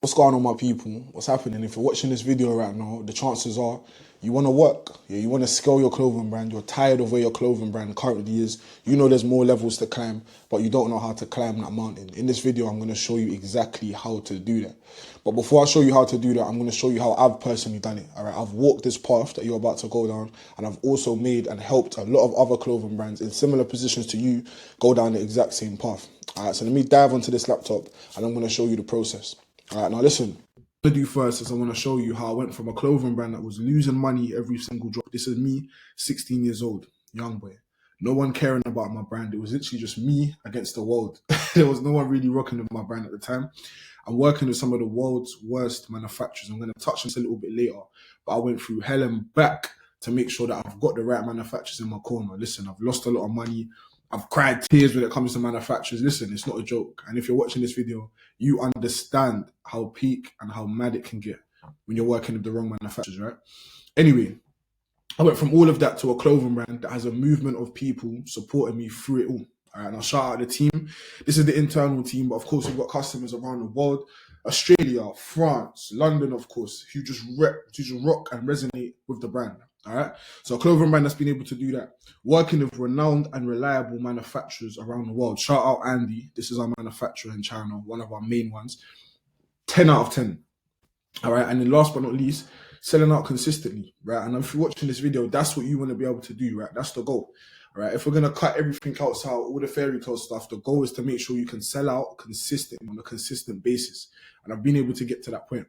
What's going on, my people? What's happening? If you're watching this video right now, the chances are you want to work. Yeah, you want to scale your clothing brand. You're tired of where your clothing brand currently is. You know there's more levels to climb, but you don't know how to climb that mountain. In this video, I'm going to show you exactly how to do that. But before I show you how to do that, I'm going to show you how I've personally done it. All right, I've walked this path that you're about to go down, and I've also made and helped a lot of other clothing brands in similar positions to you go down the exact same path. All right, so let me dive onto this laptop, and I'm going to show you the process. All right, now listen. What I do first is I want to show you how I went from a clothing brand that was losing money every single drop. This is me, 16 years old, young boy. No one caring about my brand. It was literally just me against the world. There was no one really rocking with my brand at the time. I'm working with some of the world's worst manufacturers. I'm going to touch on this a little bit later, but I went through hell and back to make sure that I've got the right manufacturers in my corner. Listen, I've lost a lot of money. I've cried tears when it comes to manufacturers. Listen, it's not a joke. And if you're watching this video, you understand how peak and how mad it can get when you're working with the wrong manufacturers, right? Anyway, I went from all of that to a clothing brand that has a movement of people supporting me through it all. All right, and I'll shout out the team. This is the internal team, but of course, we've got customers around the world, Australia, France, London, of course, who just rock and resonate with the brand. All right, so a clothing brand that's been able to do that, working with renowned and reliable manufacturers around the world. Shout out Andy. This is our manufacturer in China, one of our main ones. 10 out of 10. All right, and then last but not least, selling out consistently, right? And if you're watching this video, that's what you want to be able to do, right? That's the goal. All right, if we're gonna cut everything else out, all the fairy tale stuff, the goal is to make sure you can sell out consistently on a consistent basis. And I've been able to get to that point.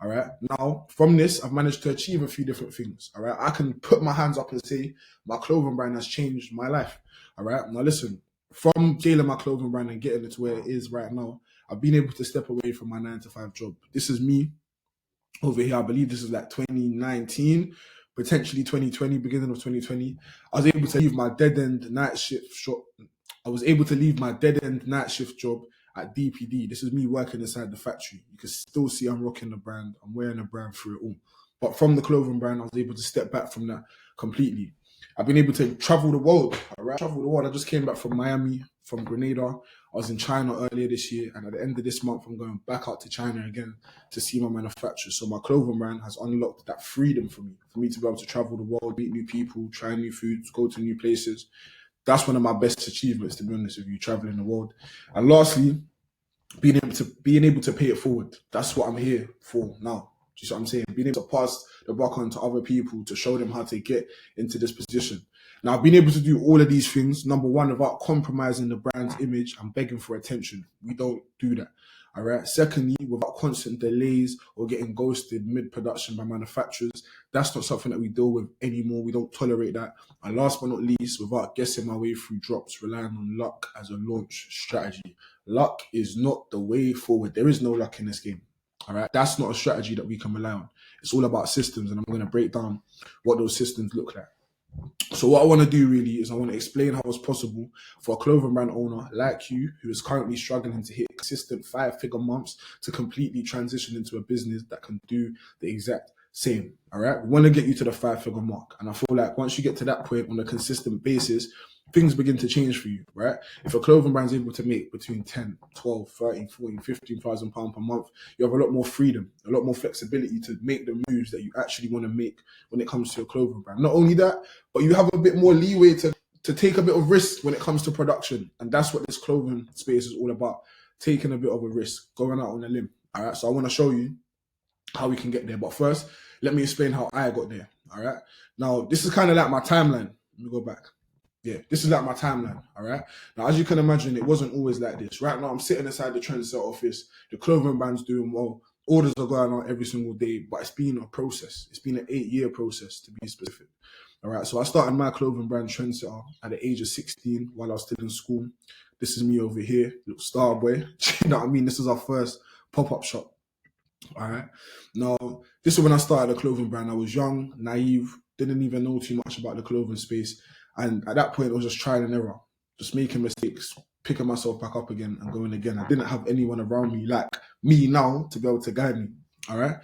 All right. Now, from this, I've managed to achieve a few different things. All right. I can put my hands up and say my clothing brand has changed my life. All right. Now, listen, from scaling my clothing brand and getting it to where it is right now, I've been able to step away from my 9-to-5 job. This is me over here. I believe this is like 2019, potentially 2020, beginning of 2020. I was able to leave my dead-end night shift job. At DPD. This is me working inside the factory. You can still see I'm rocking the brand. I'm wearing the brand through it all. But from the clothing brand, I was able to step back from that completely. I've been able to travel the world. All right, travel the world. I just came back from Miami, from Grenada. I was in China earlier this year, and at the end of this month, I'm going back out to China again to see my manufacturers. So my clothing brand has unlocked that freedom for me to be able to travel the world, meet new people, try new foods, go to new places. That's one of my best achievements, to be honest with you, traveling the world. And lastly, being able to pay it forward. That's what I'm here for now. Do you see what I'm saying? Being able to pass the buck on to other people to show them how to get into this position. Now, being able to do all of these things, number one, without compromising the brand's image and begging for attention. We don't do that. All right. Secondly, without constant delays or getting ghosted mid-production by manufacturers, that's not something that we deal with anymore. We don't tolerate that. And last but not least, without guessing my way through drops, relying on luck as a launch strategy. Luck is not the way forward. There is no luck in this game. All right. That's not a strategy that we can rely on. It's all about systems, and I'm going to break down what those systems look like. So what I want to do really is I want to explain how it's possible for a clothing brand owner like you, who is currently struggling to hit consistent 5-figure months, to completely transition into a business that can do the exact same. All right. We want to get you to the 5-figure mark. And I feel like once you get to that point on a consistent basis, things begin to change for you, right? If a clothing brand is able to make between 10, 12, 13, 14, 15,000 pounds per month, you have a lot more freedom, a lot more flexibility to make the moves that you actually want to make when it comes to your clothing brand. Not only that, but you have a bit more leeway to take a bit of risk when it comes to production. And that's what this clothing space is all about, taking a bit of a risk, going out on a limb. All right, so I want to show you how we can get there. But first, let me explain how I got there. All right, now this is kind of like my timeline. Let me go back. Yeah, this is like my timeline, all right? Now, as you can imagine, it wasn't always like this. Right now, I'm sitting inside the Trendset office. The clothing brand's doing well. Orders are going out every single day, but it's been a process. It's been an 8-year process, to be specific. All right, so I started my clothing brand Trendsetter at the age of 16 while I was still in school. This is me over here, little star boy. You know what I mean? This is our first pop-up shop, all right? Now, this is when I started a clothing brand. I was young, naive, didn't even know too much about the clothing space. And at that point, I was just trial and error, just making mistakes, picking myself back up again and going again. I didn't have anyone around me like me now to be able to guide me, all right?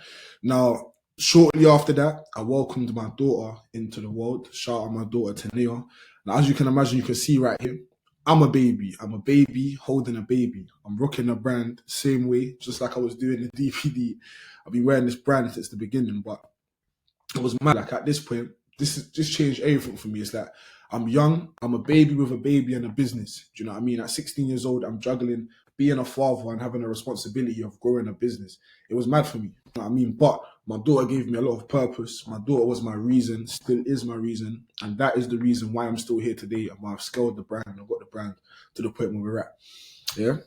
Now, shortly after that, I welcomed my daughter into the world. Shout out my daughter, Tania. Now, as you can imagine, you can see right here, I'm a baby. I'm a baby holding a baby. I'm rocking a brand same way, just like I was doing the DPD. I've been wearing this brand since the beginning, but it was mad. Like at this point, this changed everything for me. It's like I'm young, I'm a baby with a baby and a business. Do you know what I mean? At 16 years old, I'm juggling being a father and having a responsibility of growing a business. It was mad for me. You know what I mean? But my daughter gave me a lot of purpose. My daughter was my reason, still is my reason, and that is the reason why I'm still here today. And why I've scaled the brand and got the brand to the point where we're at. Yeah.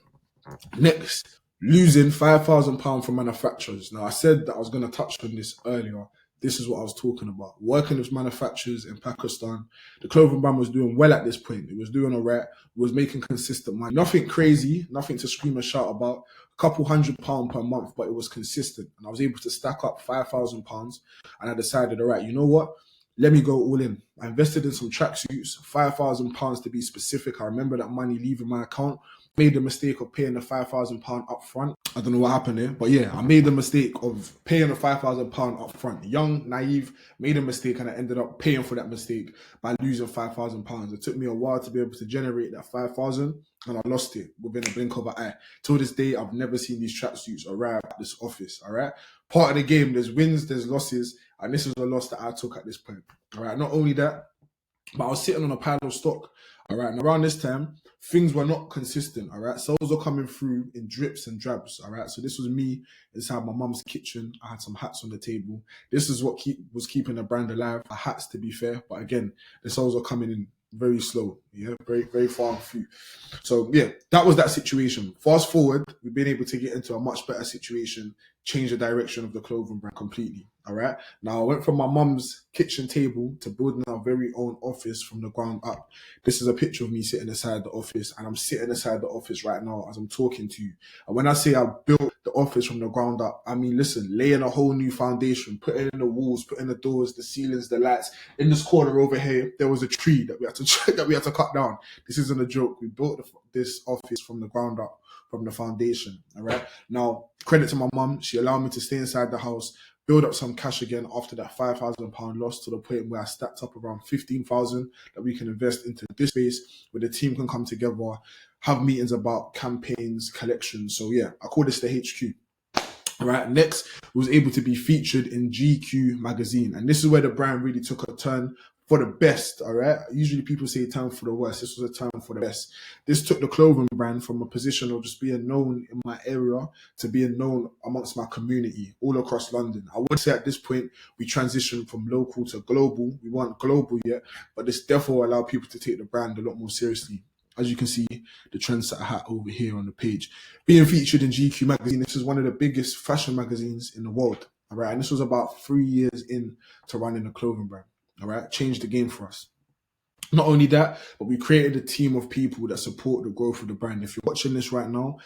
Next, losing £5,000 from manufacturers. Now, I said that I was going to touch on this earlier. This is what I was talking about. Working with manufacturers in Pakistan, the clothing brand was doing well at this point. It was doing all right. It was making consistent money. Nothing crazy, nothing to scream and shout about. A couple £100 per month, but it was consistent. And I was able to stack up £5,000. And I decided, all right, you know what? Let me go all in. I invested in some tracksuits, £5,000 to be specific. I remember that money leaving my account. Made the mistake of paying the £5,000 up front. I don't know what happened there, but yeah, I made the mistake of paying the £5,000 up front. Young, naive, made a mistake, and I ended up paying for that mistake by losing £5,000. It took me a while to be able to generate that 5,000, and I lost it within a blink of an eye. Till this day, I've never seen these tracksuits arrive at this office. All right, part of the game. There's wins, there's losses, and this is a loss that I took at this point. All right, not only that, but I was sitting on a pile of stock. All right, and around this time, things were not consistent. All right, sales were coming through in drips and drabs. All right, so this was me inside my mum's kitchen. I had some hats on the table. This is what was keeping the brand alive. Hats, to be fair, but again, the sales were coming in very slow. Yeah, very, very far and few. So yeah, that was that situation. Fast forward, we've been able to get into a much better situation, change the direction of the clothing brand completely. All right. Now I went from my mum's kitchen table to building our very own office from the ground up. This is a picture of me sitting inside the office, and I'm sitting inside the office right now as I'm talking to you. And when I say I built the office from the ground up, I mean, listen, laying a whole new foundation, putting in the walls, putting the doors, the ceilings, the lights. In this corner over here, there was a tree that we had to cut down. This isn't a joke. We built this office from the ground up, from the foundation. All right. Now, credit to my mum. She allowed me to stay inside the house, build up some cash again after that £5,000 loss, to the point where I stacked up around 15,000 that we can invest into this space where the team can come together, have meetings about campaigns, collections. So yeah, I call this the HQ. All right. Next, was able to be featured in GQ magazine, and this is where the brand really took a turn for the best. All right. Usually people say turn for the worst. This was a turn for the best. This took the clothing brand from a position of just being known in my area to being known amongst my community all across London. I would say at this point we transitioned from local to global. We weren't global yet, but this therefore allowed people to take the brand a lot more seriously. As you can see, the trendsetter hat over here on the page. Being featured in GQ magazine, this is one of the biggest fashion magazines in the world. All right. And this was about 3 years in to running a clothing brand. All right. Changed the game for us. Not only that, but we created a team of people that support the growth of the brand. If you're watching this right now,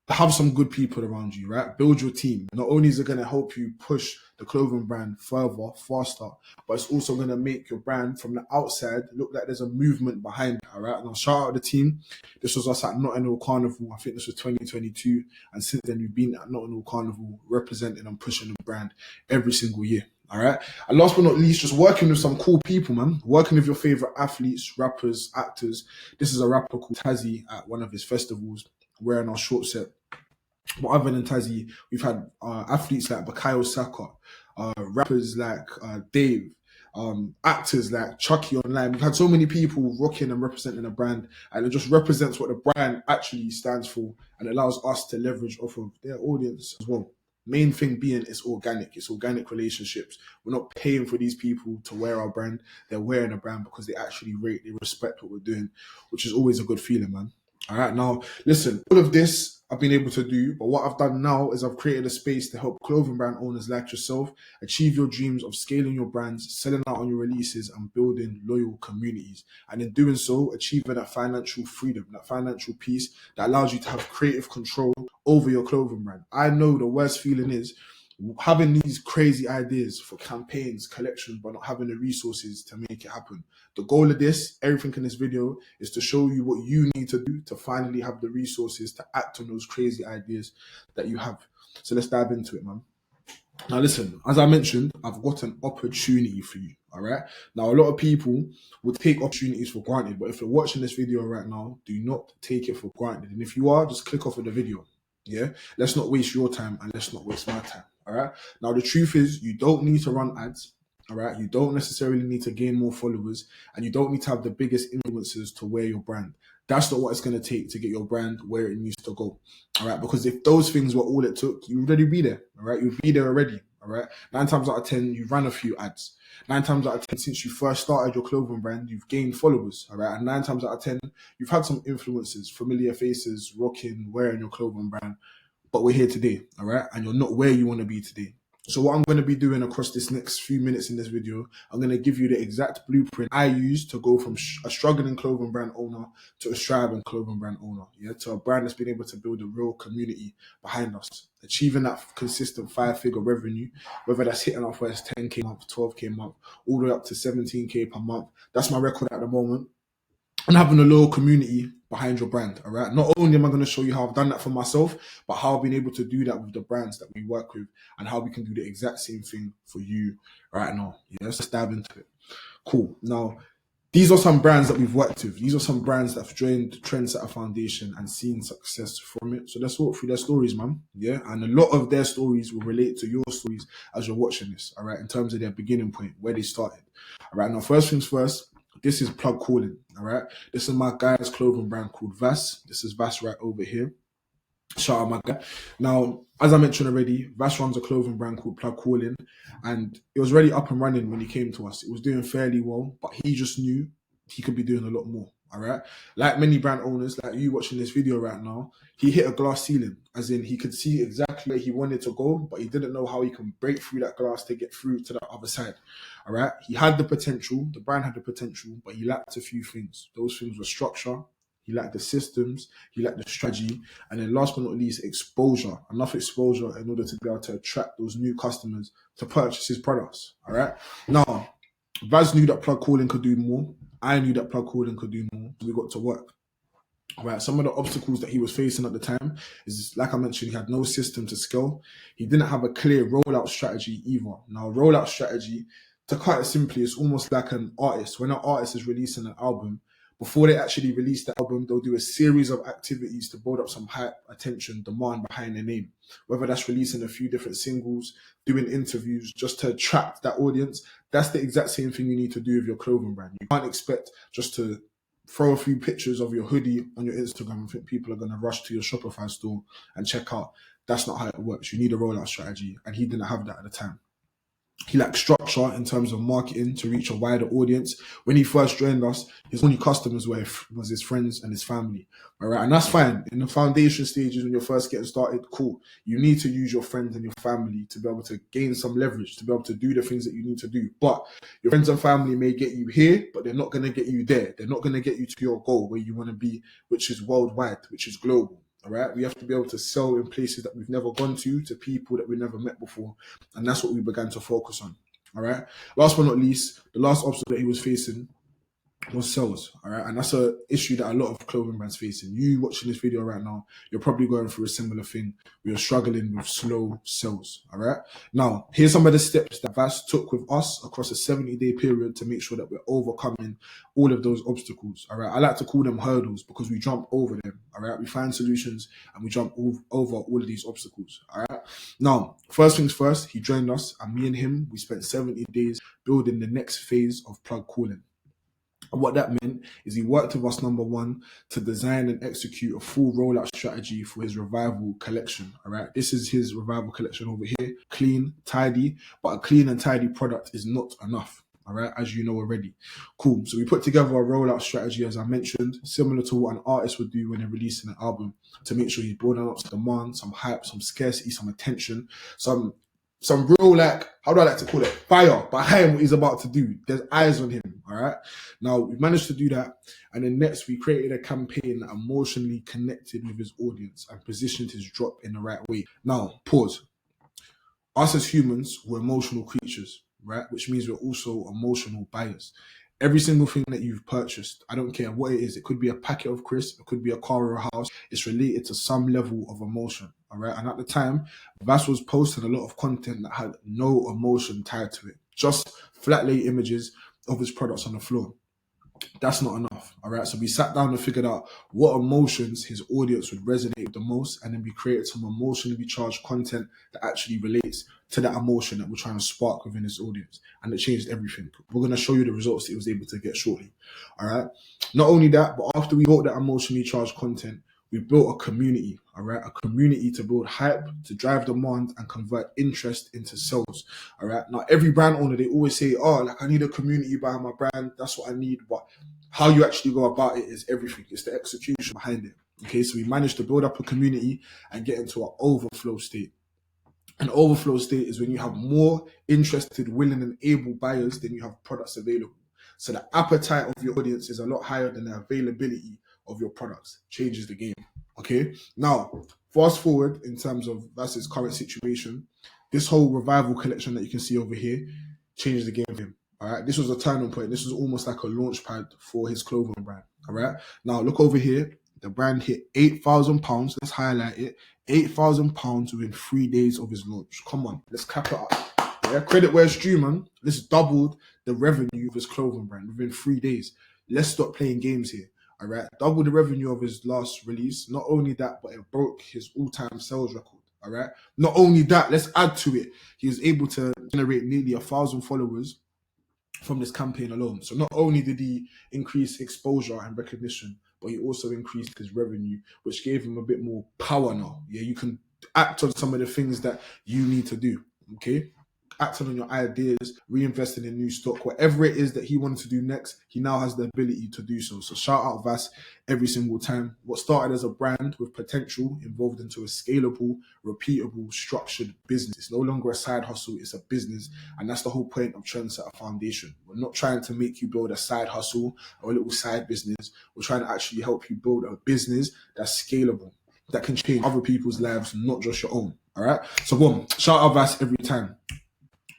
have some good people around you, right? Build your team. Not only is it going to help you push the clothing brand further, faster, but it's also going to make your brand from the outside look like there's a movement behind it, all right? Now, shout out the team. This was us at Notting Hill Carnival. I think this was 2022. And since then, we've been at Notting Hill Carnival representing and pushing the brand every single year. All right. And last but not least, just working with some cool people, man. Working with your favorite athletes, rappers, actors. This is a rapper called Tazzy at one of his festivals, wearing our short set. But other than Tazzy, we've had athletes like Bukayo Saka, rappers like Dave, actors like Chucky Online. We've had so many people rocking and representing a brand, and it just represents what the brand actually stands for, and allows us to leverage off of their audience as well. Main thing being it's organic relationships. We're not paying for these people to wear our brand. They're wearing a brand because they actually rate, they respect what we're doing, which is always a good feeling, man. All right, now listen, all of this I've been able to do, but what I've done now is I've created a space to help clothing brand owners like yourself achieve your dreams of scaling your brands, selling out on your releases, and building loyal communities. And in doing so, achieving that financial freedom, that financial peace that allows you to have creative control over your clothing brand. I know the worst feeling is having these crazy ideas for campaigns, collections, but not having the resources to make it happen. The goal of this, everything in this video, is to show you what you need to do to finally have the resources to act on those crazy ideas that you have. So let's dive into it, man. Now, listen, as I mentioned, I've got an opportunity for you. All right. Now, a lot of people will take opportunities for granted, but if you're watching this video right now, do not take it for granted. And if you are, just click off of the video. Yeah. Let's not waste your time and let's not waste my time. All right. Now, the truth is, you don't need to run ads. All right. You don't necessarily need to gain more followers and you don't need to have the biggest influencers to wear your brand. That's not what it's going to take to get your brand where it needs to go. All right. Because if those things were all it took, you'd already be there. All right. You'd be there already. All right. 9 times out of 10, you've run a few ads. 9 times out of 10, since you first started your clothing brand, you've gained followers. All right. And 9 times out of 10, you've had some influencers, familiar faces, rocking, wearing your clothing brand. But we're here today. All right. And you're not where you want to be today. So what I'm going to be doing across this next few minutes in this video, I'm going to give you the exact blueprint I use to go from a struggling clothing brand owner to a striving clothing brand owner, yeah, to a brand that's been able to build a real community behind us, achieving that consistent 5-figure revenue, whether that's hitting our first 10K a month, 12K a month, all the way up to 17K per month. That's my record at the moment. And having a loyal community behind your brand, all right? Not only am I going to show you how I've done that for myself, but how I've been able to do that with the brands that we work with and how we can do the exact same thing for you right now. Yeah, let's just dive into it. Cool. Now, these are some brands that we've worked with. These are some brands that have joined Trendsetter Foundation and seen success from it. So let's walk through their stories, man. Yeah. And a lot of their stories will relate to your stories as you're watching this, all right, in terms of their beginning point, where they started. All right. Now, first things first, this is Plug Calling, all right? This is my guy's clothing brand called Vass. This is Vass right over here. Shout out my guy. Now, as I mentioned already, Vass runs a clothing brand called Plug Calling, and it was already up and running when he came to us. It was doing fairly well, but he just knew he could be doing a lot more, all right? Like many brand owners, like you watching this video right now, he hit a glass ceiling, as in he could see exactly where he wanted to go, but he didn't know how he can break through that glass to get through to the other side, all right? He had the potential, the brand had the potential, but he lacked a few things. Those things were structure, he lacked the systems, he lacked the strategy, and then last but not least, exposure. Enough exposure in order to be able to attract those new customers to purchase his products. All right. Now, Vaz knew that Plug Calling could do more. I knew that Plug Calling could do more. So we got to work. All right. Some of the obstacles that he was facing at the time is, like I mentioned, he had no system to scale. He didn't have a clear rollout strategy either. Now, rollout strategy, to cut it simply, is almost like an artist. When an artist is releasing an album, before they actually release the album, they'll do a series of activities to build up some hype, attention, demand behind their name. Whether that's releasing a few different singles, doing interviews, just to attract that audience. That's the exact same thing you need to do with your clothing brand. You can't expect just to throw a few pictures of your hoodie on your Instagram and think people are going to rush to your Shopify store and check out. That's not how it works. You need a rollout strategy, and he didn't have that at the time. He lacked structure in terms of marketing to reach a wider audience. When he first joined us, his only customers was his friends and his family. All right, and that's fine. In the foundation stages, when you're first getting started, cool. You need to use your friends and your family to be able to gain some leverage, to be able to do the things that you need to do. But your friends and family may get you here, but they're not going to get you there. They're not going to get you to your goal where you want to be, which is worldwide, which is global. All right, we have to be able to sell in places that we've never gone to people that we never met before, and that's what we began to focus on. All right. Last but not least, the last obstacle that he was facing was sales. All right, and that's a issue that a lot of clothing brands facing. You watching this video right now, you're probably going through a similar thing. We are struggling with slow sales. All right. Now, here's some of the steps that Vass took with us across a 70-day period to make sure that we're overcoming all of those obstacles. All right. I like to call them hurdles because we jump over them. All right. We find solutions and we jump over all of these obstacles. All right. Now, first things first, he joined us, and me and him, we spent 70 days building the next phase of Plug Calling. And what that meant is he worked with us, number one, to design and execute a full rollout strategy for his Revival collection. All right. This is his Revival collection over here. Clean, tidy, but a clean and tidy product is not enough. All right. As you know already. Cool. So we put together a rollout strategy, as I mentioned, similar to what an artist would do when they're releasing an album, to make sure he's building up some demand, some hype, some scarcity, some attention, some real, like, how do I like to call it? Fire behind what he's about to do. There's eyes on him, all right? Now, we managed to do that. And then next, we created a campaign that emotionally connected with his audience and positioned his drop in the right way. Now, pause. Us as humans, we're emotional creatures, right? Which means we're also emotional buyers. Every single thing that you've purchased, I don't care what it is. It could be a packet of crisps, it could be a car or a house. It's related to some level of emotion. All right. And at the time, Vass was posting a lot of content that had no emotion tied to it. Just flat lay images of his products on the floor. That's not enough. All right. So we sat down and figured out what emotions his audience would resonate with the most. And then we created some emotionally charged content that actually relates to that emotion that we're trying to spark within his audience. And it changed everything. We're going to show you the results that he was able to get shortly. All right. Not only that, but after we built that emotionally charged content, we built a community, all right? A community to build hype, to drive demand and convert interest into sales, all right? Now, every brand owner, they always say, oh, like I need a community behind my brand. That's what I need. But how you actually go about it is everything. It's the execution behind it, okay? So we managed to build up a community and get into an overflow state. An overflow state is when you have more interested, willing and able buyers than you have products available. So the appetite of your audience is a lot higher than the availability of your products. Changes the game. Okay. Now, fast forward in terms of Vass's current situation. This whole revival collection that you can see over here changed the game for him. All right. This was a turning point. This was almost like a launch pad for his clothing brand. All right. Now look over here. The brand hit £8,000. Let's highlight it. £8,000 within 3 days of his launch. Come on, let's cap it up. Yeah, credit where it's due, man. This doubled the revenue of his clothing brand within 3 days. Let's stop playing games here. All right, double the revenue of his last release. Not only that, but it broke his all-time sales record. All right. Not only that, let's add to it. He was able to generate nearly 1,000 followers from this campaign alone. So not only did he increase exposure and recognition, but he also increased his revenue, which gave him a bit more power now. Yeah, you can act on some of the things that you need to do. Okay. Acting on your ideas, reinvesting in new stock, whatever it is that he wanted to do next, he now has the ability to do so. So shout out Vass every single time. What started as a brand with potential evolved into a scalable, repeatable, structured business. It's no longer a side hustle, it's a business. And that's the whole point of Trendsetter Foundation. We're not trying to make you build a side hustle or a little side business. We're trying to actually help you build a business that's scalable, that can change other people's lives, not just your own. All right. So boom, shout out Vass every time.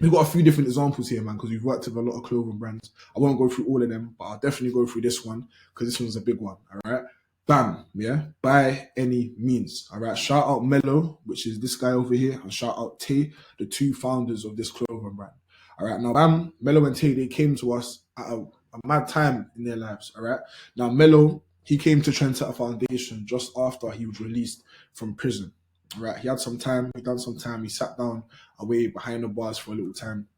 We've got a few different examples here, man, because we've worked with a lot of clothing brands. I won't go through all of them, but I'll definitely go through this one because this one's a big one. All right. Bam. Yeah. By any means. All right. Shout out Mello, which is this guy over here, and shout out Tay, the two founders of this clothing brand. All right. Now, Bam, Mello and Tay, they came to us at a mad time in their lives. All right. Now, Mello, he came to Trendsetter Foundation just after he was released from prison. All right. He had some time. He done some time. He sat down away behind the bars for a little time.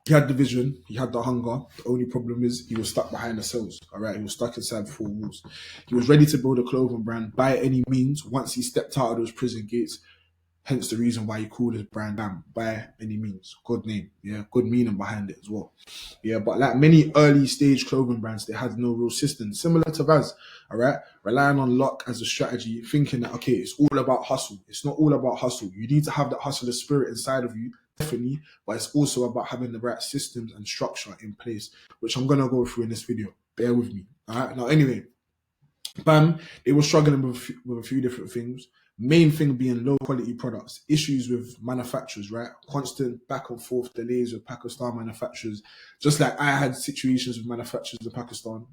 He had the vision, he had the hunger. The only problem is he was stuck behind the cells. All right, he was stuck inside 4 walls. He was ready to build a clothing brand by any means once he stepped out of those prison gates. Hence the reason why he called his brand Bam, by any means. Good name, yeah, good meaning behind it as well. Yeah, but like many early stage clothing brands, they had no real system, similar to Vass, all right? Relying on luck as a strategy, thinking that, okay, it's all about hustle. It's not all about hustle. You need to have that hustler spirit inside of you, definitely, but it's also about having the right systems and structure in place, which I'm going to go through in this video. Bear with me, all right? Now, anyway, Bam, they were struggling with a few different things. Main thing being low quality products, issues with manufacturers, right? Constant back and forth delays with Pakistan manufacturers. Just like I had situations with manufacturers in Pakistan.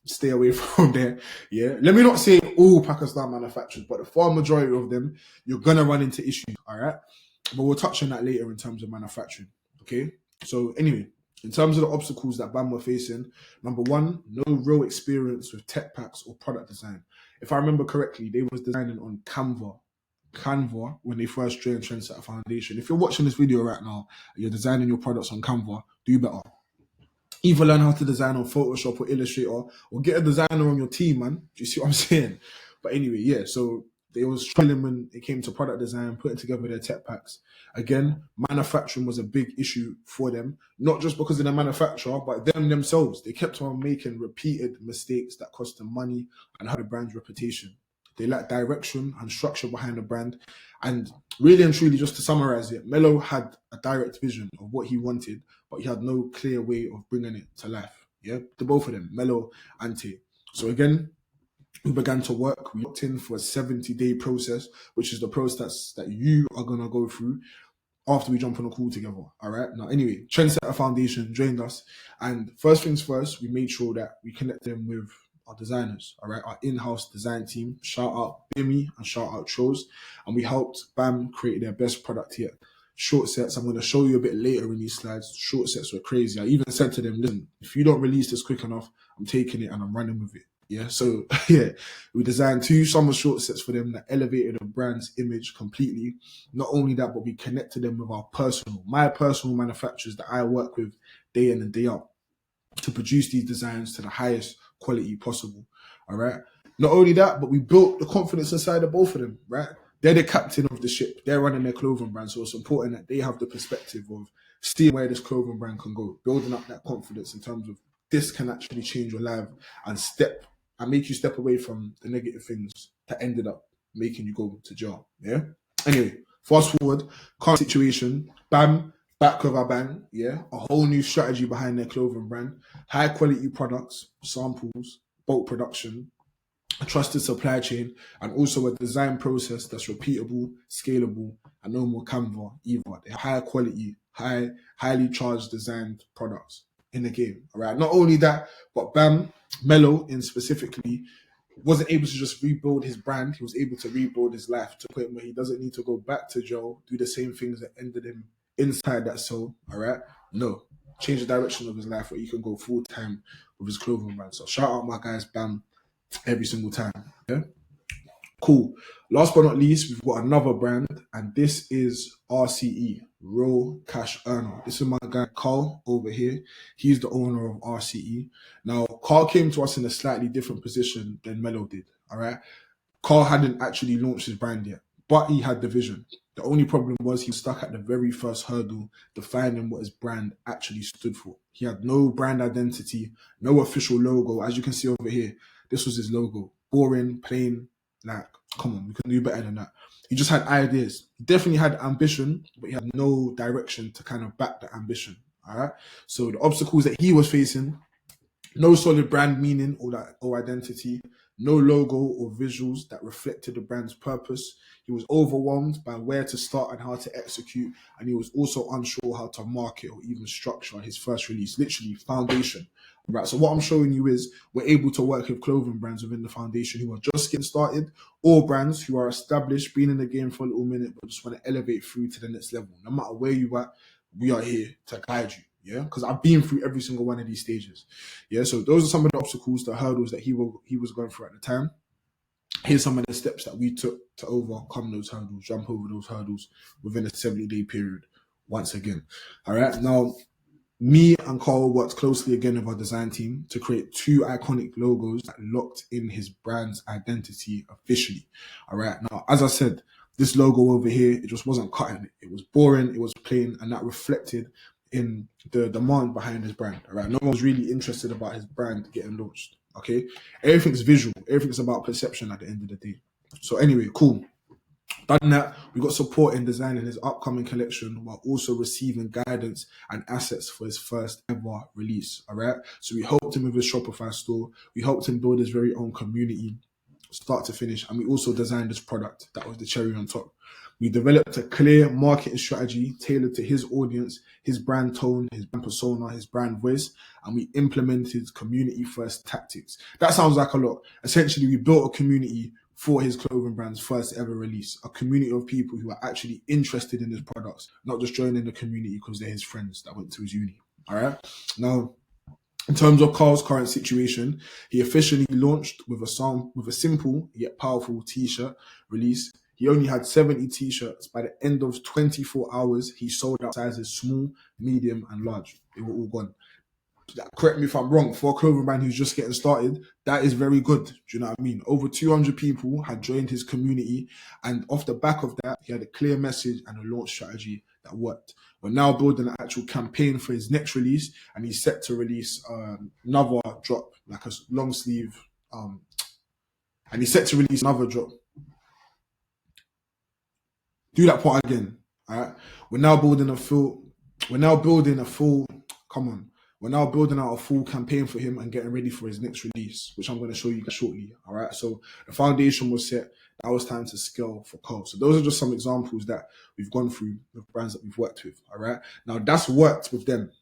Stay away from there. Yeah. Let me not say all Pakistan manufacturers, but the far majority of them, you're gonna run into issues. All right. But we'll touch on that later in terms of manufacturing. Okay. So anyway, in terms of the obstacles that Bam were facing, number one, no real experience with tech packs or product design. If I remember correctly, they was designing on Canva when they first joined Trendsetter Foundation. If you're watching this video right now and you're designing your products on Canva, do better. Either learn how to design on Photoshop or Illustrator or get a designer on your team, man. Do you see what I'm saying? But anyway, yeah, so they was struggling when it came to product design, putting together their tech packs. Again, manufacturing was a big issue for them, not just because of the manufacturer, but them themselves. They kept on making repeated mistakes that cost them money and hurt the brand's reputation. They lacked direction and structure behind the brand. And really and truly, just to summarize it, Mello had a direct vision of what he wanted, but he had no clear way of bringing it to life. Yeah, the both of them, Mello and Tay. So again, we began to work. We looked in for a 70-day process, which is the process that you are going to go through after we jump on a call together. All right. Now, anyway, Trendsetter Foundation joined us, and first things first, we made sure that we connect them with our designers. All right, our in-house design team. Shout out Bimmy and shout out Tros, and we helped Bam create their best product yet. Short sets. I'm going to show you a bit later in these slides. Short sets were crazy. I even said to them, listen, if you don't release this quick enough, I'm taking it and I'm running with it. Yeah. So yeah, we designed 2 summer short sets for them that elevated the brand's image completely. Not only that, but we connected them with my personal manufacturers that I work with day in and day out to produce these designs to the highest quality possible. All right. Not only that, but we built the confidence inside of both of them, right? They're the captain of the ship. They're running their clothing brand. So it's important that they have the perspective of seeing where this clothing brand can go, building up that confidence in terms of this can actually change your life and make you step away from the negative things that ended up making you go to jail. Yeah. Anyway, fast forward, current situation, Bam, back with our bang. Yeah. A whole new strategy behind their clothing brand, high quality products, samples, bulk production, a trusted supply chain, and also a design process that's repeatable, scalable, and no more Canva either. They're high quality, highly charged designed products in the game. All right. Not only that, but Bam, Mello in specifically, wasn't able to just rebuild his brand. He was able to rebuild his life to a point where he doesn't need to go back to jail, do the same things that ended him inside that cell. All right. No. Change the direction of his life where he can go full time with his clothing brand. So shout out my guys, Bam, every single time. Yeah. Cool. Last but not least, we've got another brand, and this is RCE, Real Cash Earner. This is my guy Carl over here. He's the owner of RCE. Now, Carl came to us in a slightly different position than Mello did. All right. Carl hadn't actually launched his brand yet, but he had the vision. The only problem was he was stuck at the very first hurdle, defining what his brand actually stood for. He had no brand identity, no official logo. As you can see over here, this was his logo. Boring, plain, like, come on, we can do better than that. He just had ideas. He definitely had ambition, but he had no direction to kind of back the ambition. All right. So the obstacles that he was facing, no solid brand meaning or identity, no logo or visuals that reflected the brand's purpose. He was overwhelmed by where to start and how to execute, and he was also unsure how to market or even structure his first release. Literally, foundation. Right. So what I'm showing you is we're able to work with clothing brands within the foundation who are just getting started, or brands who are established, been in the game for a little minute, but just want to elevate through to the next level. No matter where you are, we are here to guide you. Yeah, because I've been through every single one of these stages. Yeah, so those are some of the obstacles, the hurdles that he was going through at the time. Here's some of the steps that we took to overcome those hurdles, jump over those hurdles within a 70-day period. Once again, all right. Now, me and Carl worked closely again with our design team to create 2 iconic logos that locked in his brand's identity officially. All right. Now, as I said, this logo over here, it just wasn't cutting it. It was boring, it was plain, and that reflected in the demand behind his brand. All right. No one was really interested about his brand getting launched. Okay. Everything's visual, everything's about perception at the end of the day. So anyway, cool. Done that, we got support in designing his upcoming collection while also receiving guidance and assets for his first ever release. All right. So we helped him with his Shopify store. We helped him build his very own community, start to finish. And we also designed this product that was the cherry on top. We developed a clear marketing strategy tailored to his audience, his brand tone, his brand persona, his brand voice, and we implemented community first tactics. That sounds like a lot. Essentially, we built a community for his clothing brand's first ever release, a community of people who are actually interested in his products, not just joining the community because they're his friends that went to his uni. All right. Now, in terms of Carl's current situation, he officially launched with a simple yet powerful t-shirt release. He only had 70 t-shirts. By the end of 24 hours, he sold out sizes small, medium, and large. They were all gone. Correct me if I'm wrong, for a clothing brand who's just getting started, that is very good. Do you know what I mean? Over 200 people had joined his community, and off the back of that, he had a clear message and a launch strategy that worked. We're now building an actual campaign for his next release, and he's set to release another drop, like a long sleeve, and he's set to release another drop. Do that part again. All right. We're now building a full. Come on. We're now building out a full campaign for him and getting ready for his next release, which I'm going to show you guys shortly. All right. So the foundation was set. Now it's time to scale for Cole. So those are just some examples that we've gone through with brands that we've worked with. All right. Now that's worked with them.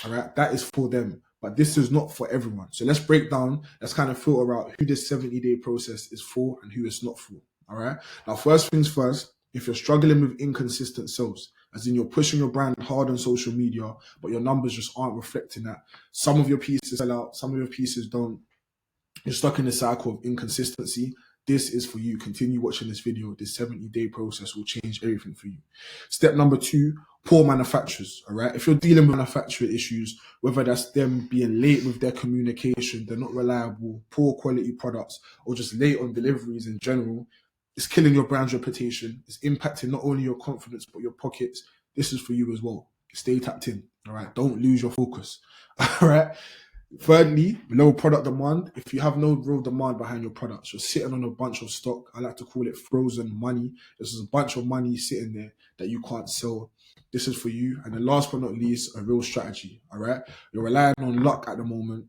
All right. That is for them. But this is not for everyone. So let's break down, let's kind of filter out who this 70-day process is for and who it's not for. All right. Now, first things first, if you're struggling with inconsistent sales, as in you're pushing your brand hard on social media, but your numbers just aren't reflecting that. Some of your pieces sell out, some of your pieces don't. You're stuck in the cycle of inconsistency. This is for you. Continue watching this video. This 70-day process will change everything for you. Step number 2, poor manufacturers. All right. If you're dealing with manufacturer issues, whether that's them being late with their communication, they're not reliable, poor quality products, or just late on deliveries in general, it's killing your brand's reputation. It's impacting not only your confidence, but your pockets. This is for you as well. Stay tapped in. All right. Don't lose your focus. All right. Thirdly, low product demand. If you have no real demand behind your products, you're sitting on a bunch of stock. I like to call it frozen money. This is a bunch of money sitting there that you can't sell. This is for you. And then last but not least, a real strategy. All right. You're relying on luck at the moment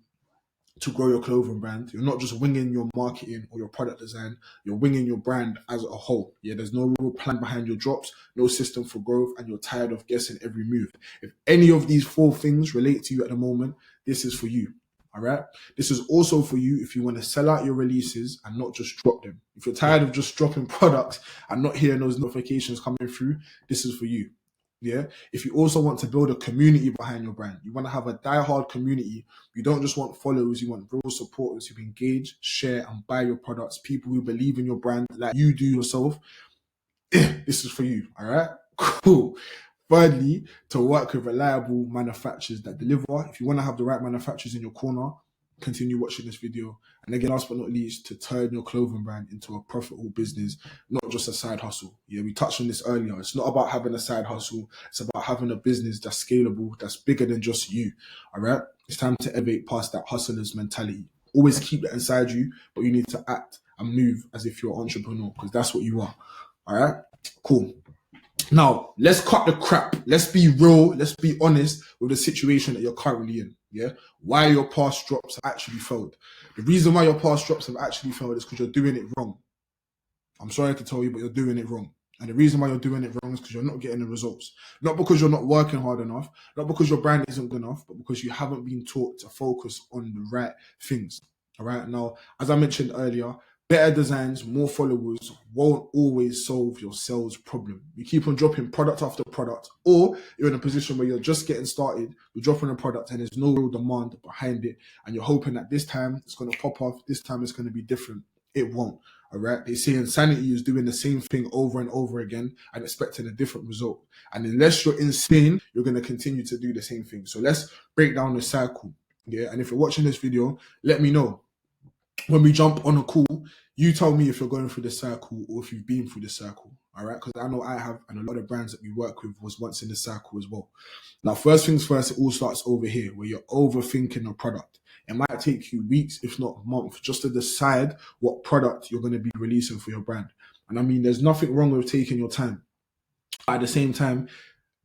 to grow your clothing brand. You're not just winging your marketing or your product design, you're winging your brand as a whole. Yeah, there's no real plan behind your drops, no system for growth, and you're tired of guessing every move. If any of these 4 things relate to you at the moment, this is for you. All right. This is also for you if you want to sell out your releases and not just drop them. If you're tired of just dropping products and not hearing those notifications coming through, this is for you. Yeah. If you also want to build a community behind your brand, you want to have a die-hard community. You don't just want followers, you want real supporters who engage, share, and buy your products. People who believe in your brand like you do yourself. This is for you. All right. Cool. Thirdly, to work with reliable manufacturers that deliver. If you want to have the right manufacturers in your corner, continue watching this video. And again, last but not least, to turn your clothing brand into a profitable business, not just a side hustle. Yeah, we touched on this earlier. It's not about having a side hustle. It's about having a business that's scalable, that's bigger than just you. All right. It's time to elevate past that hustler's mentality. Always keep that inside you, but you need to act and move as if you're an entrepreneur, because that's what you are. All right. Cool. Now, let's cut the crap. Let's be real. Let's be honest with the situation that you're currently in. Yeah. Why your past drops have actually failed. The reason why your past drops have actually failed is because you're doing it wrong. I'm sorry to tell you, but you're doing it wrong. And the reason why you're doing it wrong is because you're not getting the results. Not because you're not working hard enough, not because your brand isn't good enough, but because you haven't been taught to focus on the right things. All right. Now, as I mentioned earlier, better designs, more followers won't always solve your sales problem. You keep on dropping product after product, or you're in a position where you're just getting started, you're dropping a product and there's no real demand behind it, and you're hoping that this time it's going to pop off, this time it's going to be different. It won't. All right. They say insanity is doing the same thing over and over again and expecting a different result. And unless you're insane, you're going to continue to do the same thing. So let's break down the cycle. Yeah. And if you're watching this video, let me know. When we jump on a call, you tell me if you're going through the cycle or if you've been through the cycle. All right. Because I know I have, and a lot of brands that we work with was once in the cycle as well. Now, first things first, it all starts over here where you're overthinking a product. It might take you weeks, if not months, just to decide what product you're going to be releasing for your brand. And I mean, there's nothing wrong with taking your time. But at the same time,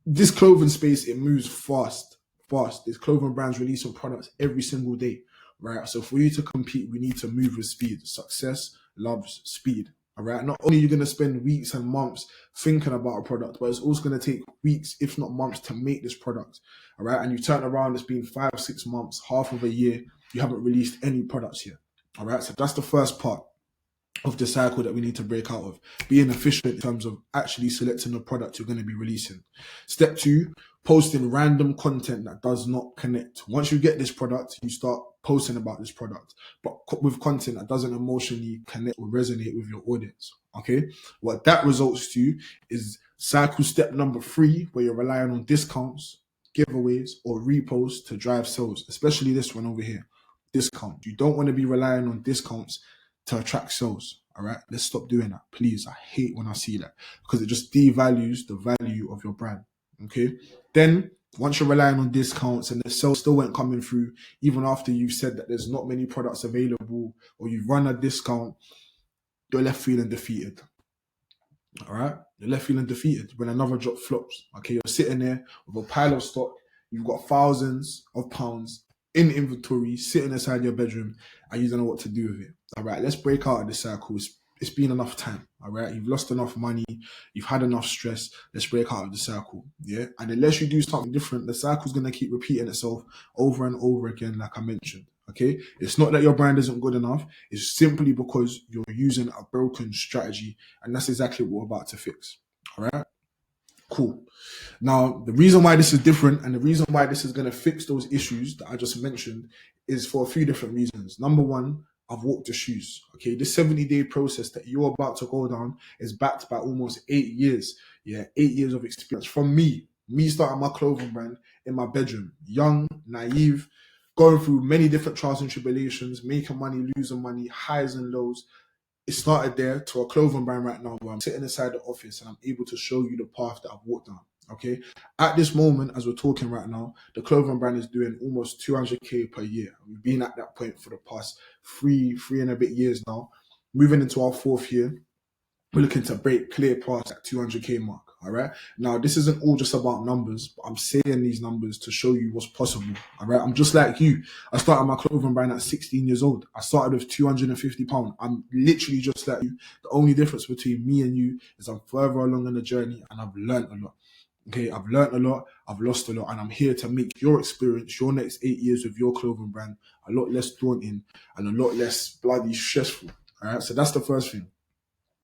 this clothing space, it moves fast. There's clothing brands releasing products every single day, right? So for you to compete, we need to move with speed. Success loves speed. All right. Not only are you going to spend weeks and months thinking about a product, but it's also going to take weeks, if not months, to make this product. All right. And you turn around, it's been 5, 6 months, half of a year, you haven't released any products yet. All right. So that's the first part of the cycle that we need to break out of. Being efficient in terms of actually selecting the product you're going to be releasing. Step 2, posting random content that does not connect. Once you get this product, you start posting about this product, but with content that doesn't emotionally connect or resonate with your audience. Okay. What that results to is cycle step number 3, where you're relying on discounts, giveaways, or reposts to drive sales, especially this one over here. Discount. You don't want to be relying on discounts to attract sales. All right. Let's stop doing that. Please. I hate when I see that because it just devalues the value of your brand. Okay. Then once you're relying on discounts and the sales still weren't coming through, even after you've said that there's not many products available or you've run a discount, you're left feeling defeated. All right. You're left feeling defeated when another drop flops. Okay. You're sitting there with a pile of stock. you've got thousands of pounds in inventory sitting inside your bedroom and you don't know what to do with it. All right, let's break out of the cycle. It's been enough time. All right, you've lost enough money, you've had enough stress. Let's break out of the cycle. Yeah, and unless you do something different, the cycle's gonna keep repeating itself over and over again, like I mentioned. Okay, it's not that your brand isn't good enough, it's simply because you're using a broken strategy, and that's exactly what we're about to fix. All right, cool. Now, the reason why this is different and the reason why this is going to fix those issues that I just mentioned is for a few different reasons. Number one, I've walked the shoes. Okay, this 70-day process that you're about to go down is backed by almost 8 years. Yeah, 8 years of experience from me starting my clothing brand in my bedroom, young, naive, going through many different trials and tribulations, making money, losing money, highs and lows. It started there to a clothing brand right now where I'm sitting inside the office and I'm able to show you the path that I've walked down. Okay. At this moment, as we're talking right now, the clothing brand is doing almost 200K per year. We've been at that point for the past three and a bit years now. Moving into our 4th year, we're looking to break clear past that 200K mark. All right. Now, this isn't all just about numbers, but I'm saying these numbers to show you what's possible. All right. I'm just like you. I started my clothing brand at 16 years old. I started with £250. I'm literally just like you. The only difference between me and you is I'm further along in the journey and I've learned a lot. Okay, I've learned a lot, I've lost a lot, and I'm here to make your experience, your next 8 years with your clothing brand, a lot less daunting and a lot less bloody stressful. All right, so that's the first thing.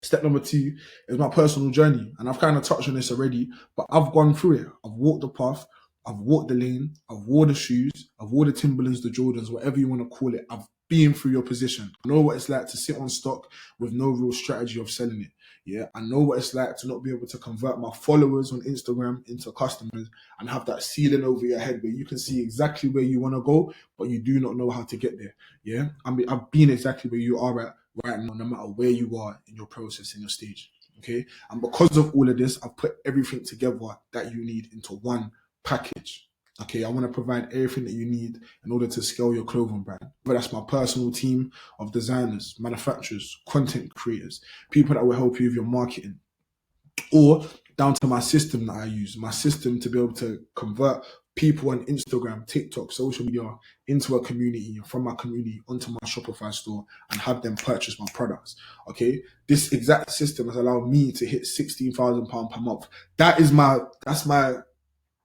Step number 2 is my personal journey. And I've kind of touched on this already, but I've gone through it. I've walked the path, I've walked the lane, I've worn the shoes, I've worn the Timberlands, the Jordans, whatever you want to call it. I've been through your position. I know what it's like to sit on stock with no real strategy of selling it. Yeah, I know what it's like to not be able to convert my followers on Instagram into customers and have that ceiling over your head where you can see exactly where you want to go, but you do not know how to get there. Yeah, I mean, I've been exactly where you are at right now, no matter where you are in your process, in your stage. Okay, and because of all of this, I've put everything together that you need into one package. Okay, I want to provide everything that you need in order to scale your clothing brand. But that's my personal team of designers, manufacturers, content creators, people that will help you with your marketing, or down to my system that I use, my system to be able to convert people on Instagram, TikTok, social media into a community, from my community onto my Shopify store and have them purchase my products. Okay, this exact system has allowed me to hit £16,000 per month. That's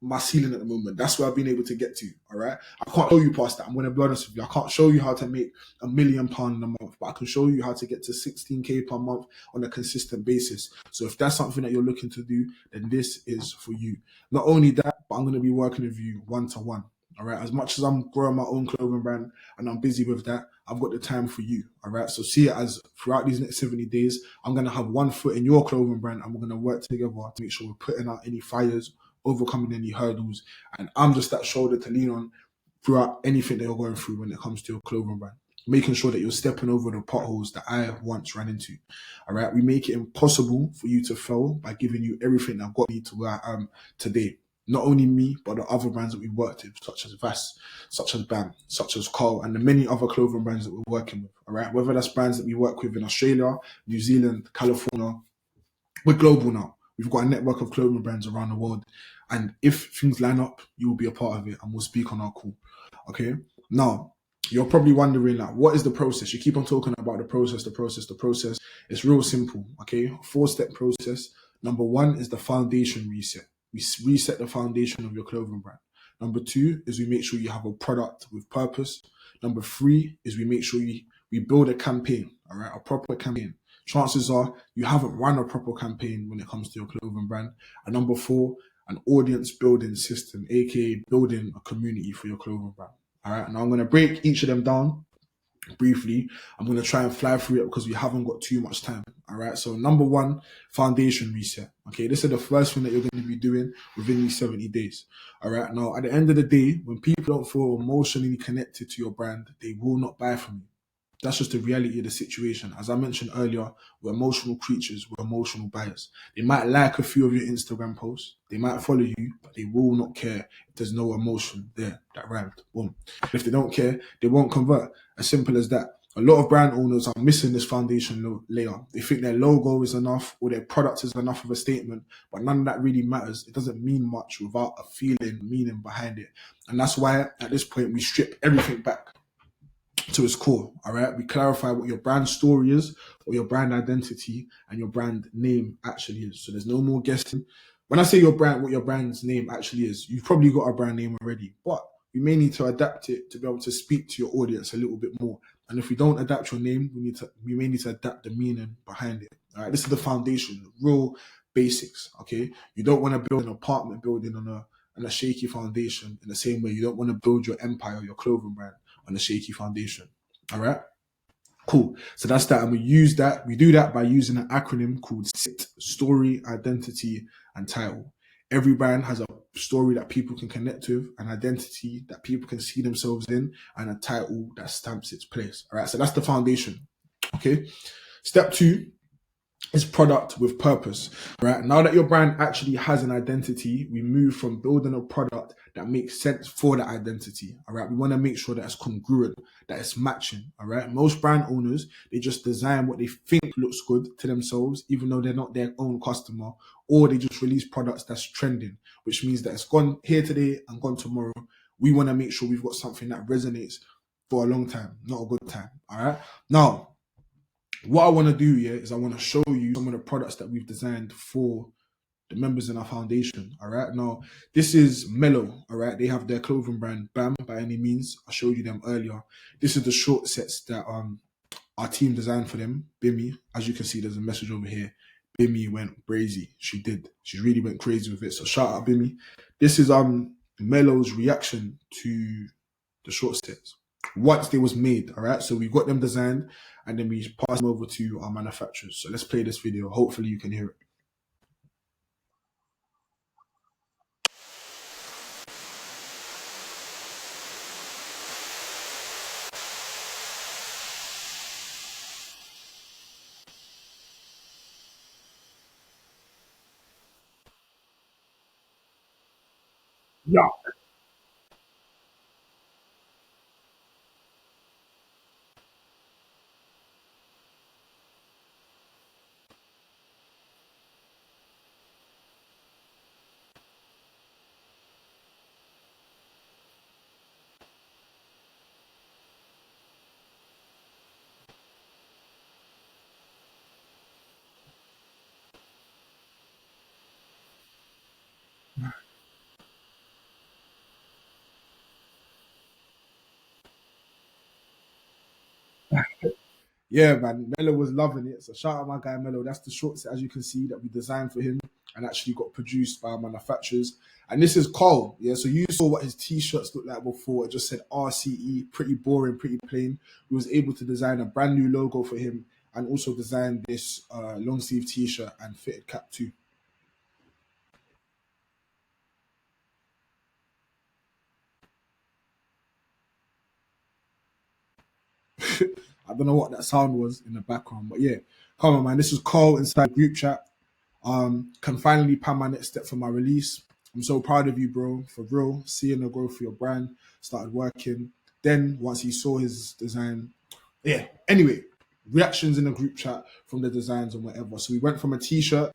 my ceiling at the moment. That's where I've been able to get to. All right, I can't show you past that. I'm going to be honest with you. I can't show you how to make £1 million in a month, but I can show you how to get to 16K per month on a consistent basis. So if that's something that you're looking to do, then this is for you. Not only that, but I'm going to be working with you one-to-one. All right, as much as I'm growing my own clothing brand and I'm busy with that, I've got the time for you. All right, so see it as throughout these next 70 days, I'm going to have one foot in your clothing brand and we're going to work together to make sure we're putting out any fires, overcoming any hurdles, and I'm just that shoulder to lean on throughout anything that you're going through when it comes to your clothing brand, making sure that you're stepping over the potholes that I once ran into. All right, we make it impossible for you to fail by giving you everything that got me to where I am today. Not only me, but the other brands that we worked with, such as Vass, such as Bam, such as Carl, and the many other clothing brands that we're working with. All right, whether that's brands that we work with in Australia, New Zealand, California, we're global now. We've got a network of clothing brands around the world. And if things line up, you will be a part of it and we'll speak on our call. Okay. Now, you're probably wondering, like, what is the process? You keep on talking about the process. It's real simple. Okay. 4-step process. Number 1 is the foundation reset. We reset the foundation of your clothing brand. Number 2 is we make sure you have a product with purpose. Number 3 is we make sure we build a campaign. All right. A proper campaign. Chances are you haven't run a proper campaign when it comes to your clothing brand. And number 4, an audience building system, aka building a community for your clothing brand. All right, now I'm going to break each of them down briefly. I'm going to try and fly through it because we haven't got too much time. All right, so number 1, foundation reset. Okay, this is the first thing that you're going to be doing within these 70 days. All right, now at the end of the day, when people don't feel emotionally connected to your brand, they will not buy from you. That's just the reality of the situation. As I mentioned earlier, we're emotional creatures, we're emotional buyers. They might like a few of your Instagram posts, they might follow you, but they will not care if there's no emotion there that rhymed. Boom. If they don't care, they won't convert. As simple as that. A lot of brand owners are missing this foundation layer. They think their logo is enough or their product is enough of a statement, but none of that really matters. It doesn't mean much without a feeling, meaning behind it. And that's why at this point we strip everything back to its core. All right. We clarify what your brand story is, or your brand identity, and your brand name actually is. So there's no more guessing. When I say your brand, what your brand's name actually is, you've probably got a brand name already, but you may need to adapt it to be able to speak to your audience a little bit more. And if we don't adapt your name, we may need to adapt the meaning behind it. All right. This is the foundation, real basics. Okay. You don't want to build an apartment building on a shaky foundation. In the same way, you don't want to build your empire, your clothing brand, on a shaky foundation. All right. Cool. So that's that. And we use that. We do that by using an acronym called SIT: Story, Identity, and Title. Every brand has a story that people can connect with, an identity that people can see themselves in, and a title that stamps its place. All right. So that's the foundation. Okay. Step two is product with purpose, right? Now that your brand actually has an identity, we move from building a product that makes sense for that identity, all right? We want to make sure that it's congruent, that it's matching, all right? Most brand owners, they just design what they think looks good to themselves, even though they're not their own customer, or they just release products that's trending, which means that it's gone here today and gone tomorrow. We want to make sure we've got something that resonates for a long time, not a good time, all right? Now, what I want to do, yeah, is I want to show you some of the products that we've designed for the members in our foundation. All right. Now, this is Mellow. All right. They have their clothing brand, Bam, by any means. I showed you them earlier. This is the short sets that our team designed for them. Bimmy, as you can see, there's a message over here. Bimmy went crazy. She did. She really went crazy with it. So shout out Bimmy. This is Mellow's reaction to the short sets once they was made. All right. So we got them designed and then we pass them over to our manufacturers. So let's play this video. Hopefully you can hear it. Yeah. Yeah, man. Mello was loving it. So shout out my guy Mello. That's the short set, as you can see, that we designed for him and actually got produced by our manufacturers. And this is Cole. Yeah, so you saw what his t-shirts looked like before. It just said RCE, pretty boring, pretty plain. We was able to design a brand new logo for him and also design this long sleeve t-shirt and fitted cap too. I don't know what that sound was in the background, but yeah, come on, man. This is Cole inside group chat. Can finally plan my next step for my release. I'm so proud of you, bro, for real. Seeing the growth of your brand, started working. Then once he saw his design, yeah. Anyway, reactions in the group chat from the designs and whatever. So we went from a t-shirt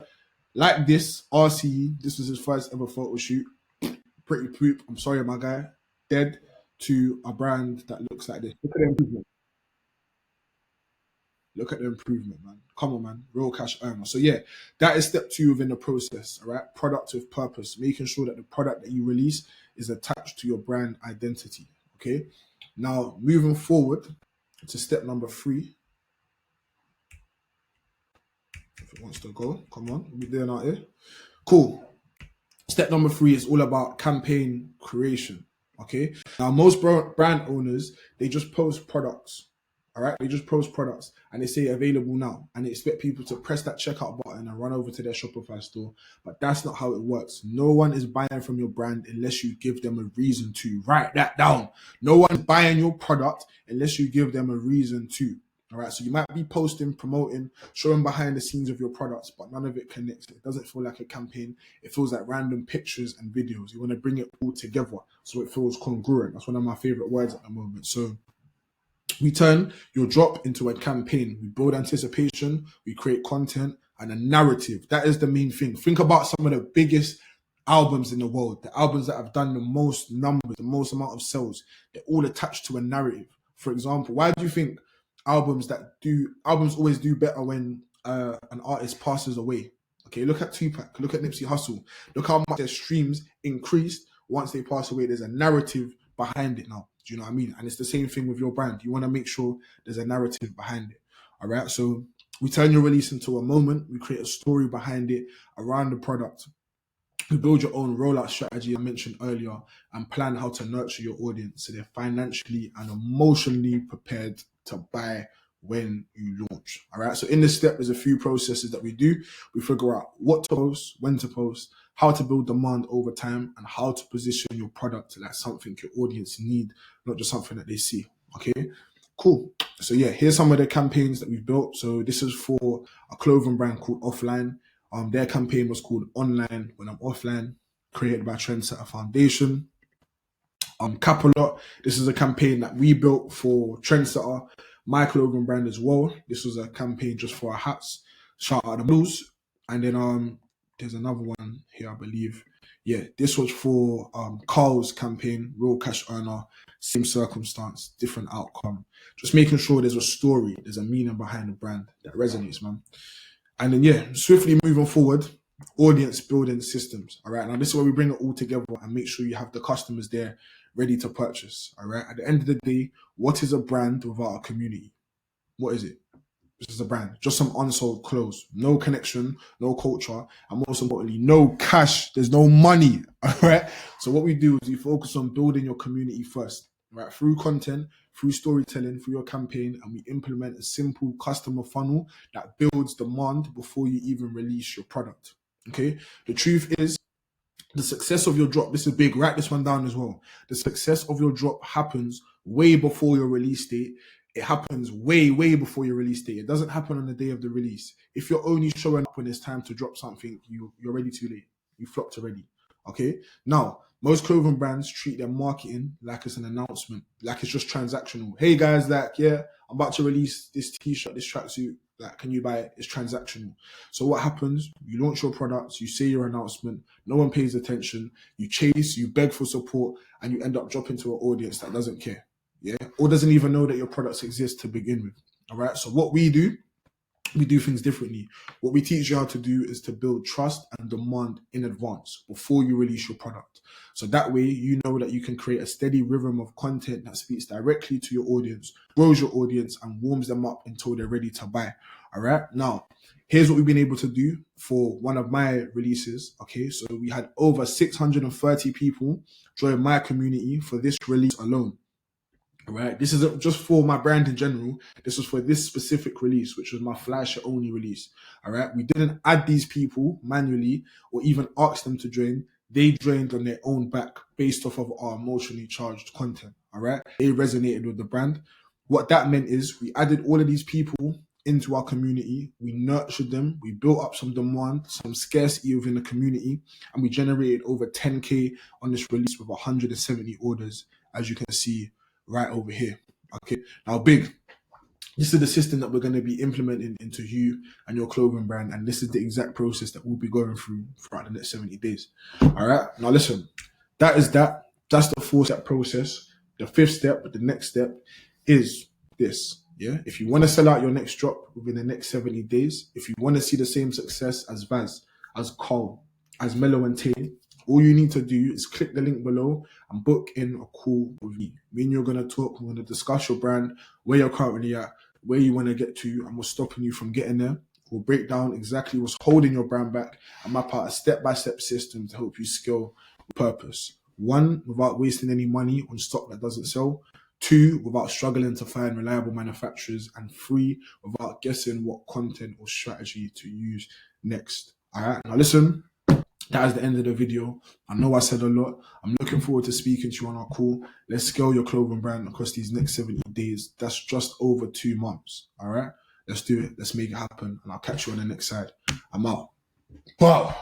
like this, RCE. This was his first ever photo shoot. Pretty poop. I'm sorry, my guy. Dead to a brand that looks like this. Look at the improvement. Look at the improvement, man. Come on, man. Real cash earner. So yeah, that is step two within the process. All right. Product with purpose. Making sure that the product that you release is attached to your brand identity. Okay. Now moving forward to step number three. If it wants to go, come on. We're doing out here. Cool. Step number three is all about campaign creation. Okay. Now, most brand owners, they just post products. All right. They just post products and they say available now. And they expect people to press that checkout button and run over to their Shopify store. But that's not how it works. No one is buying from your brand unless you give them a reason to. Write that down. No one is buying your product unless you give them a reason to. All right, so you might be posting, promoting, showing behind the scenes of your products, but none of it connects. It doesn't feel like a campaign. It feels like random pictures and videos. You want to bring it all together so it feels congruent. That's one of my favorite words at the moment. So We turn your drop into a campaign. We build anticipation, we create content and a narrative. That is the main thing. Think about some of the biggest albums in the world, the albums that have done the most numbers, the most amount of sales. They're all attached to a narrative. For example, why do you think albums always do better when an artist passes away? Okay, look at Tupac, look at Nipsey Hussle, look how much their streams increased once they pass away. There's a narrative behind it now. Do you know what I mean? And it's the same thing with your brand. You want to make sure there's a narrative behind it. All right. So we turn your release into a moment. We create a story behind it around the product. You build your own rollout strategy I mentioned earlier and plan how to nurture your audience so they're financially and emotionally prepared to buy when you launch. All right. So in this step, there's a few processes that we do. We figure out what to post, when to post, how to build demand over time, and how to position your product like something your audience need, not just something that they see. Okay, cool. So yeah, here's some of the campaigns that we've built. So this is for a clothing brand called Offline. Their campaign was called Online When I'm Offline, created by Trendsetter Foundation. Capalot, this is a campaign that we built for Trendsetter, my clothing brand as well. This was a campaign just for our hats. Shout out the Blues. And then there's another one here, I believe. Yeah, this was for Carl's campaign, Real Cash Earner, same circumstance, different outcome. Just making sure there's a story, there's a meaning behind the brand that resonates, man. And then, yeah, swiftly moving forward, audience building systems. All right. Now, this is where we bring it all together and make sure you have the customers there ready to purchase. All right. At the end of the day, what is a brand without a community? What is it? This is a brand. Just some unsold clothes. No connection, no culture, and most importantly, no cash. There's no money. All right. So what we do is we focus on building your community first, right? Through content, through storytelling, through your campaign, and we implement a simple customer funnel that builds demand before you even release your product. Okay. The truth is, the success of your drop, this is big, write this one down as well. The success of your drop happens way before your release date. It happens way, way before your release date. It doesn't happen on the day of the release. If you're only showing up when it's time to drop something, you're already too late. You flopped already. Okay? Now, most clothing brands treat their marketing like it's an announcement, like it's just transactional. Hey guys, like, yeah, I'm about to release this t-shirt, this tracksuit. Like, can you buy it? It's transactional. So what happens? You launch your products, you say your announcement, no one pays attention, you chase, you beg for support, and you end up dropping to an audience that doesn't care. Yeah, or doesn't even know that your products exist to begin with. All right. So what we do things differently. What we teach you how to do is to build trust and demand in advance before you release your product. So that way, you know that you can create a steady rhythm of content that speaks directly to your audience, grows your audience, and warms them up until they're ready to buy. All right. Now, here's what we've been able to do for one of my releases. Okay. So we had over 630 people join my community for this release alone. Right, this isn't just for my brand in general. This was for this specific release, which was my flasher only release. All right, we didn't add these people manually or even ask them to join. They joined on their own back based off of our emotionally charged content. All right, they resonated with the brand. What that meant is we added all of these people into our community. We nurtured them. We built up some demand, some scarcity within the community, and we generated over 10K on this release with 170 orders, as you can see right over here. Okay, now big. This is the system that we're going to be implementing into you and your clothing brand, and this is the exact process that we'll be going through throughout the next 70 days. All right, now listen, that's the 4-step process. The 5th step, the next step is this. Yeah, if you want to sell out your next drop within the next 70 days, if you want to see the same success as Vass, as Carl, as Mellow and Tay, all you need to do is click the link below and book in a call with me. Me and you're going to talk. We're going to discuss your brand, where you're currently at, where you want to get to, and what's stopping you from getting there. We'll break down exactly what's holding your brand back and map out a step-by-step system to help you scale with purpose. 1, without wasting any money on stock that doesn't sell. 2, without struggling to find reliable manufacturers. And 3, without guessing what content or strategy to use next. All right, now listen. That is the end of the video. I know I said a lot. I'm looking forward to speaking to you on our call. Let's scale your clothing brand across these next 70 days. That's just over 2 months. All right? Let's do it. Let's make it happen. And I'll catch you on the next side. I'm out. Wow.